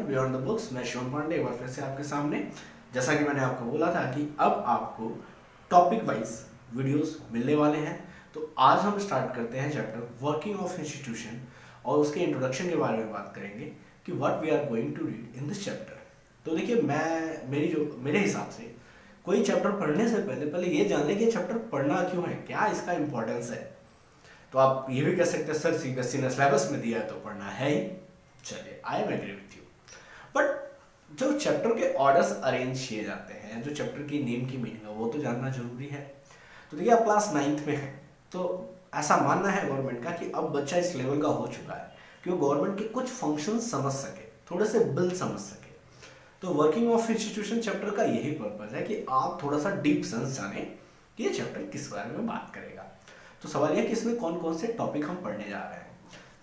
Beyond the books. मैं शिवम पांडे एक बार फिर से आपके सामने। जैसा कि मैंने आपको बोला था कि अब आपको टॉपिक वाइज वीडियोस मिलने वाले हैं, तो आज हम स्टार्ट करते हैं चैप्टर वर्किंग ऑफ इंस्टीट्यूशन और उसके इंट्रोडक्शन के बारे में बात करेंगे कि what we are going to read in this chapter. तो देखिए, मेरे हिसाब से कोई चैप्टर पढ़ने से पहले ये जान ले कि चैप्टर पढ़ना क्यों है, क्या इसका इंपॉर्टेंस है। तो आप ये भी कह सकते हैं सर सीबीएसई ने सिलेबस में दिया है तो पढ़ना है ही। चलिए, I am agree with you, but जो चैप्टर के ऑर्डर्स अरेंज किए जाते हैं, जो चैप्टर की नेम की मीनिंग है, वो तो जानना जरूरी है। तो देखिए, आप क्लास 9th में है तो ऐसा मानना है गवर्नमेंट का कि अब बच्चा इस लेवल का हो चुका है कि वो गवर्नमेंट के कुछ फंक्शन समझ सके, थोड़े से बिल समझ सके। तो वर्किंग ऑफ इंस्टीट्यूशन चैप्टर का यही पर्पज है कि आप थोड़ा सा डीप सेंस जाने कि ये चैप्टर किस बारे में बात करेगा। तो सवाल यह कि इसमें कौन कौन से टॉपिक हम पढ़ने जा रहे हैं।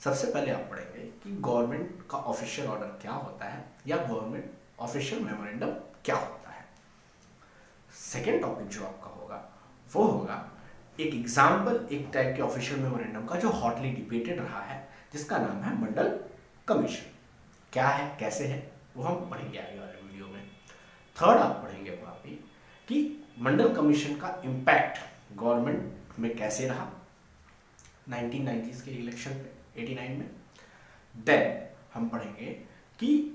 सबसे पहले आप पढ़ेंगे कि गवर्नमेंट का ऑफिशियल ऑर्डर क्या होता है या गवर्नमेंट ऑफिशियल मेमोरेंडम क्या होता है। सेकेंड टॉपिक जो आपका होगा वो होगा एक एग्जाम्पल, एक टाइप के ऑफिशियल मेमोरेंडम का जो हॉटली डिबेटेड रहा है, जिसका नाम है मंडल कमीशन। क्या है, कैसे है, वो हम पढ़ेंगे आगे वाले वीडियो में। थर्ड आप पढ़ेंगे वहाँ पे कि मंडल कमीशन का इम्पैक्ट गवर्नमेंट में कैसे रहा 1990s के इलेक्शन पे 89 में। देन हम पढ़ेंगे कि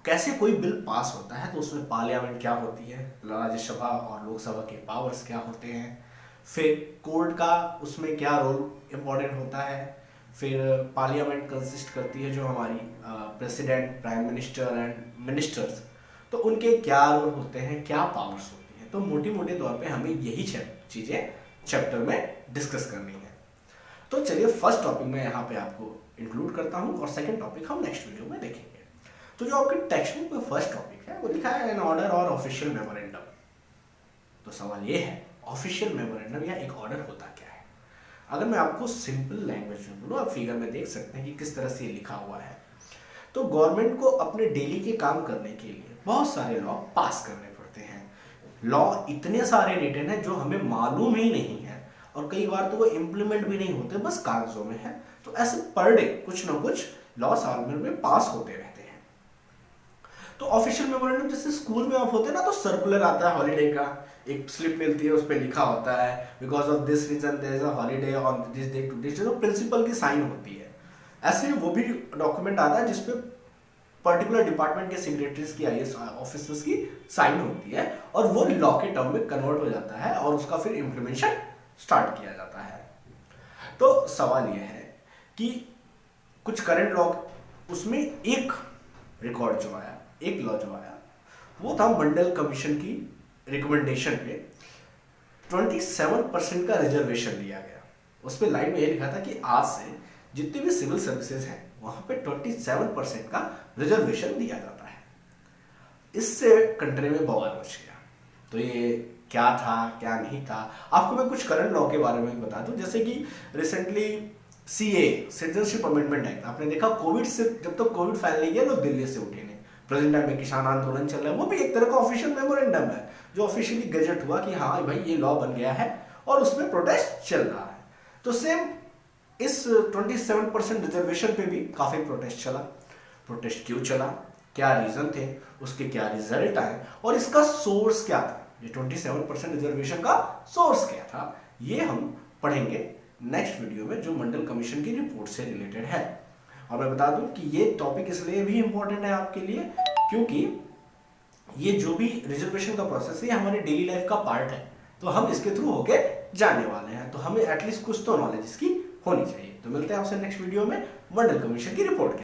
कैसे कोई बिल पास होता है तो उसमें पार्लियामेंट क्या होती है, राज्यसभा और लोकसभा के पावर्स क्या होते हैं, फिर कोर्ट का उसमें क्या रोल इम्पोर्टेंट होता है, फिर पार्लियामेंट कंसिस्ट करती है जो हमारी president, prime minister and ministers, तो उनके क्या रोल होते हैं, क्या पावर्स होती हैं। तो मोटे मोटे तौर पे हमें यही चीज़ें चैप्टर में डिस्कस करनी है। तो चलिए, फर्स्ट टॉपिक मैं यहाँ पे आपको इंक्लूड करता हूँ और सेकंड टॉपिक हम नेक्स्ट वीडियो में देखेंगे। तो जो आपके टेक्स्ट बुक में फर्स्ट टॉपिक है वो लिखा है एन ऑर्डर और ऑफिशियल मेमोरेंडम। तो सवाल ये है, ऑफिशियल मेमोरेंडम या एक ऑर्डर होता क्या है। अगर मैं आपको सिंपल लैंग्वेज में बोलूँ, आप फिगर में देख सकते हैं कि किस तरह से ये लिखा हुआ है। तो गवर्नमेंट को अपने डेली के काम करने के लिए बहुत सारे लॉ पास करने पड़ते हैं। लॉ इतने सारे रिटन है जो हमें मालूम ही नहीं है, और कई बार तो वो इम्प्लीमेंट भी नहीं होते, बस कागजों में है। तो ऐसे पर डे कुछ ना कुछ लॉ साल भर में पास होते रहते हैं। तो ऑफिशियल मेमोरेंडम जैसे स्कूल में आप होते हैं ना, तो सर्कुलर आता है हॉलीडे का, एक स्लिप मिलती है, उस पर लिखा होता है because of this reason there is a holiday on this day to this, जो प्रिंसिपल की साइन होती है। ऐसे वो भी डॉक्यूमेंट आता है जिसपे पर्टिकुलर डिपार्टमेंट के सेक्रेटरीज की, आईएएस ऑफिसर्स की साइन होती है, और वो लॉ के टर्म में कन्वर्ट हो जाता है और उसका फिर इम्प्लीमेंटेशन स्टार्ट किया जाता है। तो सवाल यह है कि कुछ करंट लॉ, उसमें एक रिकॉर्ड जो आया, एक लॉ जो आया, वो था मंडल कमीशन की रिकमेंडेशन पे 27% का रिजर्वेशन दिया गया। उस पर लाइन में यह लिखा था कि आज से जितनी भी सिविल सर्विसेज हैं वहां पे 27% का रिजर्वेशन दिया जाता है। इससे कंट्री में बवाल मच गया। तो ये क्या था, क्या नहीं था, आपको मैं कुछ करंट लॉ के बारे में बता दूं। जैसे कि recently CA, citizenship amendment act, आपने देखा कोविड से, जब तक कोविड फैल नहीं गया लोग दिल्ली से उठे नहीं। प्रेजेंट टाइम में किसान आंदोलन चल रहा है, वो भी एक तरह का ऑफिशियल मेमोरेंडम है जो ऑफिशियली गजट हुआ कि हाँ भाई ये लॉ बन गया है, और उसमें प्रोटेस्ट चल रहा है। तो सेम इस 27% रिजर्वेशन पे भी काफी प्रोटेस्ट चला। प्रोटेस्ट क्यों चला, क्या रीजन थे, उसके क्या रिजल्ट आए, और इसका सोर्स क्या था, ये 27% रिजर्वेशन का सोर्स क्या था, ये हम पढ़ेंगे नेक्स्ट वीडियो में, जो मंडल कमीशन की रिपोर्ट से रिलेटेड है। और मैं बता दूं कि ये टॉपिक इसलिए भी इंपॉर्टेंट है आपके लिए क्योंकि ये जो भी रिजर्वेशन का प्रोसेस है, ये हमारे डेली लाइफ का पार्ट है। तो हम इसके थ्रू होके जाने वाले हैं, तो हमें एटलीस्ट कुछ तो नॉलेज इसकी होनी चाहिए। तो मिलते हैं आपसे नेक्स्ट वीडियो में मंडल कमीशन की रिपोर्ट के